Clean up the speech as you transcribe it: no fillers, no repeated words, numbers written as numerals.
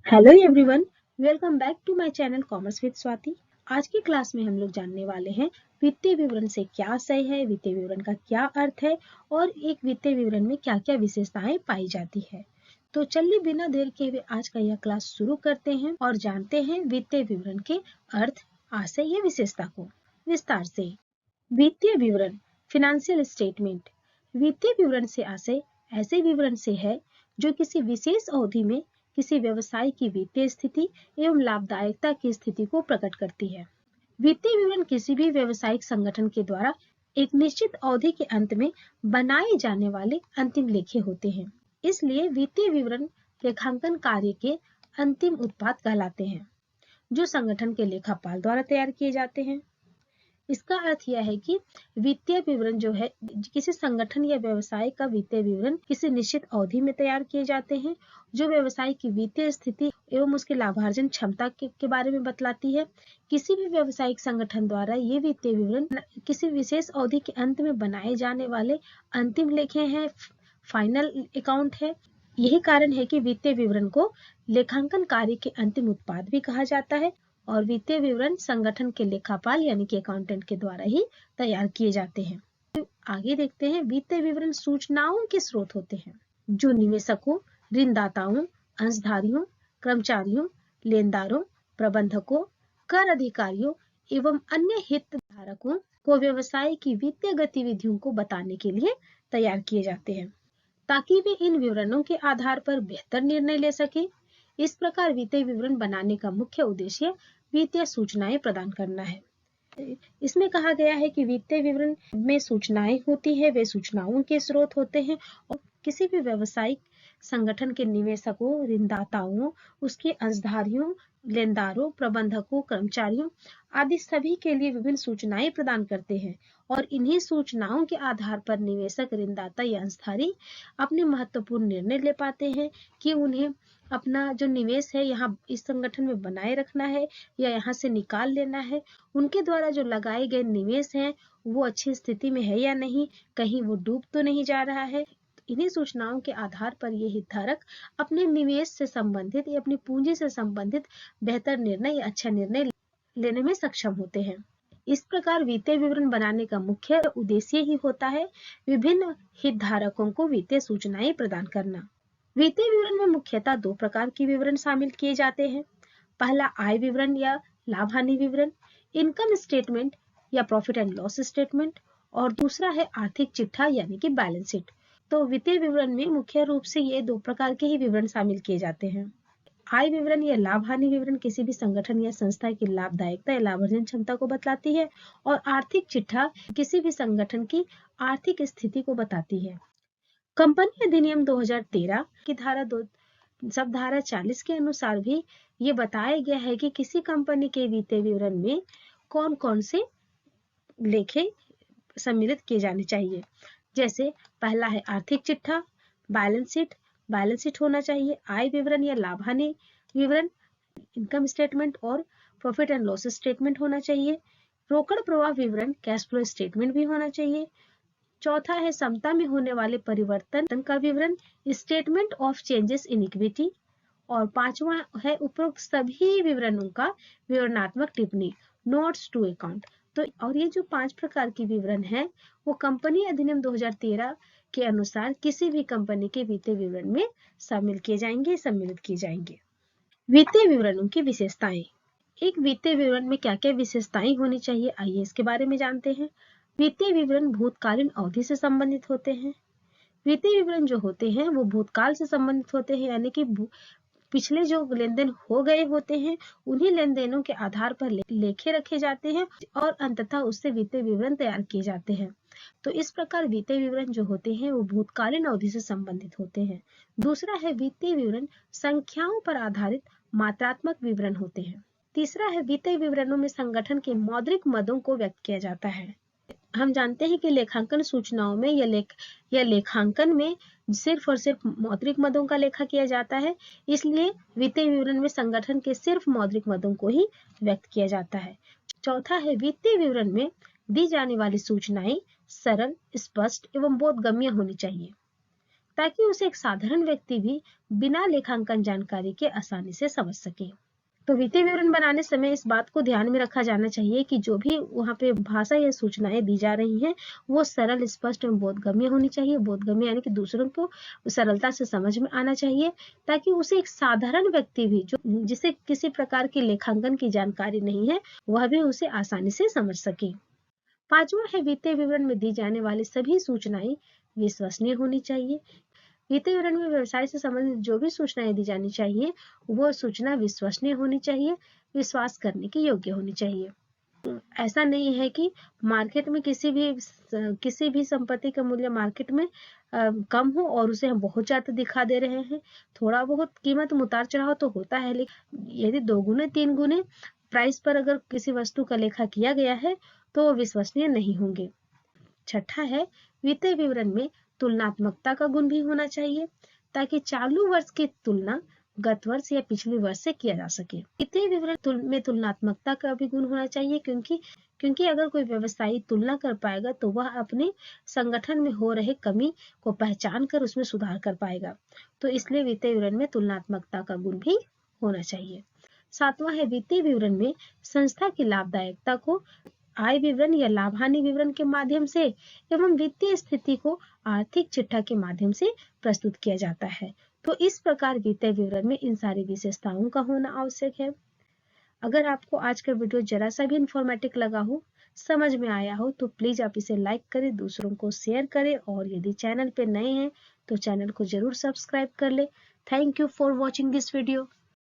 Hello everyone, welcome back to my channel commerce with Swati. आज की class में हम लोग जानने वाले हैं वित्तीय विवरण से क्या आशय है, वित्तीय विवरण का क्या अर्थ है और एक वित्तीय विवरण में क्या क्या विशेषताएं पाई जाती है। तो चलिए बिना देर के हुए आज का यह क्लास शुरू करते हैं और जानते हैं वित्तीय विवरण के अर्थ, आशय या विशेषता को विस्तार से। वित्तीय विवरण, फाइनेंशियल स्टेटमेंट। वित्तीय विवरण से आशय ऐसे विवरण से है जो किसी विशेष अवधि में किसी व्यवसाय की वित्तीय स्थिति एवं लाभदायकता की स्थिति को प्रकट करती है। वित्तीय विवरण किसी भी व्यवसायिक संगठन के द्वारा एक निश्चित अवधि के अंत में बनाए जाने वाले अंतिम लेखे होते हैं। इसलिए वित्तीय विवरण लेखांकन कार्य के अंतिम उत्पाद कहलाते हैं, जो संगठन के लेखापाल द्वारा तैयार किए जाते हैं। इसका अर्थ यह है कि वित्तीय विवरण जो है किसी संगठन या व्यवसाय का वित्तीय विवरण किसी निश्चित अवधि में तैयार किए जाते हैं, जो व्यवसाय की वित्तीय स्थिति एवं उसके लाभार्जन क्षमता के बारे में बतलाती है। किसी भी व्यवसायिक संगठन द्वारा ये वित्तीय विवरण किसी विशेष अवधि के अंत में बनाए जाने वाले अंतिम लेखे हैं, फाइनल अकाउंट है। यही कारण है कि वित्तीय विवरण को लेखांकन कार्य के अंतिम उत्पाद भी कहा जाता है और वित्तीय विवरण संगठन के लेखापाल यानी कि अकाउंटेंट के द्वारा ही तैयार किए जाते हैं। तो आगे देखते हैं, वित्तीय विवरण सूचनाओं के स्रोत होते हैं जो निवेशकों, ऋणदाताओं, अंशधारियों, कर्मचारियों, लेनदारों, प्रबंधकों, कर अधिकारियों एवं अन्य हितधारकों को व्यवसाय की वित्तीय गतिविधियों को बताने के लिए तैयार किए जाते हैं, ताकि वे इन विवरणों के आधार पर बेहतर निर्णय ले सके। इस प्रकार वित्तीय विवरण बनाने का मुख्य उद्देश्य वित्तीय सूचनाएं प्रदान करना है। इसमें कहा गया है कि वित्तीय विवरण में सूचनाएं होती है, वे सूचनाओं के स्रोत होते हैं और किसी भी व्यवसायिक संगठन के निवेशकों, ऋणदाताओं, उसके अंशधारियों, लेनदारों, प्रबंधकों, कर्मचारियों आदि सभी के लिए विभिन्न सूचनाएं प्रदान करते हैं और इन्हीं सूचनाओं के आधार पर निवेशक, ऋणदाता या अंशधारी अपने महत्वपूर्ण निर्णय ले पाते हैं कि उन्हें अपना जो निवेश है यहाँ इस संगठन में बनाए रखना है या यहाँ से निकाल लेना है। उनके द्वारा जो लगाए गए निवेश हैं वो अच्छी स्थिति में है या नहीं, कहीं वो डूब तो नहीं जा रहा है। इन्हीं सूचनाओं के आधार पर ये हितधारक अपने निवेश से संबंधित या अपनी पूंजी से संबंधित बेहतर निर्णय या अच्छा निर्णय लेने में सक्षम होते हैं। इस प्रकार वित्तीय विवरण बनाने का मुख्य उद्देश्य ही होता है विभिन्न हितधारकों को वित्तीय सूचनाएं प्रदान करना। वित्तीय विवरण में मुख्यतः दो प्रकार के विवरण शामिल किए जाते हैं। पहला आय विवरण या लाभ हानि विवरण, इनकम स्टेटमेंट या प्रॉफिट एंड लॉस स्टेटमेंट, और दूसरा है आर्थिक चिट्ठा यानी कि बैलेंस शीट। तो वित्तीय विवरण में मुख्य रूप से ये दो प्रकार के ही विवरण शामिल किए जाते हैं। आय विवरण या लाभ हानि विवरण किसी भी संगठन या संस्था की लाभदायकता या लाभार्जन क्षमता को बताती है और आर्थिक चिट्ठा किसी भी संगठन की आर्थिक स्थिति को बताती है। कंपनी अधिनियम 2013 की सब धारा 40 के अनुसार भी ये बताया गया है कि किसी कंपनी के वित्तीय विवरण में कौन कौन से लेखे सम्मिलित किए जाने चाहिए। जैसे पहला है आर्थिक चिट्ठा, बैलेंस शीट होना चाहिए, आय विवरण या लाभ हानि विवरण, इनकम स्टेटमेंट और प्रॉफिट एंड लॉस स्टेटमेंट होना चाहिए। रोकड़ प्रवाह विवरण, कैश फ्लो स्टेटमेंट भी होना चाहिए। चौथा है समता में होने वाले परिवर्तन का विवरण, statement of changes in equity. और पांचवा है उपरोक्त सभी विवरणों का विवरणात्मक टिप्पणी, नोट्स टू अकाउंट। तो और ये जो 5 प्रकार की विवरण है वो कंपनी अधिनियम 2013 के अनुसार किसी भी कंपनी के वित्तीय विवरण में सम्मिलित किए जाएंगे। वित्तीय विवरणों की विशेषताएं। एक वित्तीय विवरण में क्या क्या विशेषताएं होनी चाहिए, आइए इसके बारे में जानते हैं। वित्तीय विवरण भूतकालीन अवधि से संबंधित होते हैं। वित्तीय विवरण जो होते हैं वो भूतकाल से संबंधित होते हैं, यानी कि पिछले जो लेन देन हो गए होते हैं उन्हीं लेन देनों के आधार पर लेखे रखे जाते हैं और अंततः उससे वित्तीय विवरण तैयार किए जाते हैं। तो इस प्रकार वित्तीय विवरण जो होते हैं वो भूतकालीन अवधि से संबंधित होते हैं। दूसरा है वित्तीय विवरण संख्याओं पर आधारित मात्रात्मक विवरण होते हैं। तीसरा है वित्तीय विवरणों में संगठन के मौद्रिक मदों को व्यक्त किया जाता है। हम जानते हैं कि लेखांकन सूचनाओं में या लेखांकन में सिर्फ और सिर्फ मौद्रिक मदों का लेखा किया जाता है, इसलिए वित्तीय विवरण में संगठन के सिर्फ मौद्रिक मदों को ही व्यक्त किया जाता है। चौथा है वित्तीय विवरण में दी जाने वाली सूचनाएं सरल, स्पष्ट एवं बोधगम्य होनी चाहिए। ताकि उसे एक साधारण व्यक्ति भी बिना लेखांकन जानकारी के आसानी से समझ सके। तो वित्तीय विवरण बनाने समय इस बात को ध्यान में रखा जाना चाहिए कि जो भी वहाँ पे भाषा या सूचनाएं दी जा रही हैं वो सरल, स्पष्ट एवं बोधगम्य होनी चाहिए। बोधगम्य यानी कि दूसरों को सरलता से समझ में आना चाहिए, ताकि उसे एक साधारण व्यक्ति भी जो जिसे किसी प्रकार की लेखांकन की जानकारी नहीं है वह भी उसे आसानी से समझ सके। पांचवा है, वित्तीय विवरण में दी जाने वाली सभी सूचनाएं विश्वसनीय होनी चाहिए। वित्तीय विवरण में व्यवसाय से संबंधित जो भी सूचनाएं दी जानी चाहिए वो सूचना विश्वसनीय होनी चाहिए, विश्वास करने की योग्य होनी चाहिए। ऐसा नहीं है कि मार्केट में किसी भी संपत्ति का मूल्य मार्केट में कम हो और उसे हम बहुत ज्यादा दिखा दे रहे हैं। थोड़ा बहुत कीमत में उतार चढ़ाव तो होता है, लेकिन यदि 2 गुने 3 गुने प्राइस पर अगर किसी वस्तु का लेखा किया गया है तो वो विश्वसनीय नहीं होंगे। छठा है, वित्तीय विवरण में तुलनात्मकता का गुण भी होना चाहिए, ताकि चालू वर्ष की तुलना गत वर्ष या पिछले वर्ष से किया जा सके। वित्तीय विवरण में तुलनात्मकता का भी गुण होना चाहिए, क्योंकि अगर कोई व्यवसायी तुलना कर पाएगा तो वह अपने संगठन में हो रहे कमी को पहचान कर उसमें सुधार कर पाएगा। तो इसलिए वित्तीय विवरण में तुलनात्मकता का गुण भी होना चाहिए। सातवां है, वित्तीय विवरण में संस्था की लाभदायकता को आय विवरण या लाभ हानि विवरण के माध्यम से एवं वित्तीय स्थिति को आर्थिक चिट्ठा के माध्यम से प्रस्तुत किया जाता है। तो इस प्रकार वित्तीय विवरण में इन सारी विशेषताओं का होना आवश्यक है। अगर आपको आज का वीडियो जरा सा भी इंफॉर्मेटिव लगा हो, समझ में आया हो, तो प्लीज आप इसे लाइक करें, दूसरों को शेयर करें और यदि चैनल पे नए हैं तो चैनल को जरूर सब्सक्राइब कर ले। Thank you for watching this video.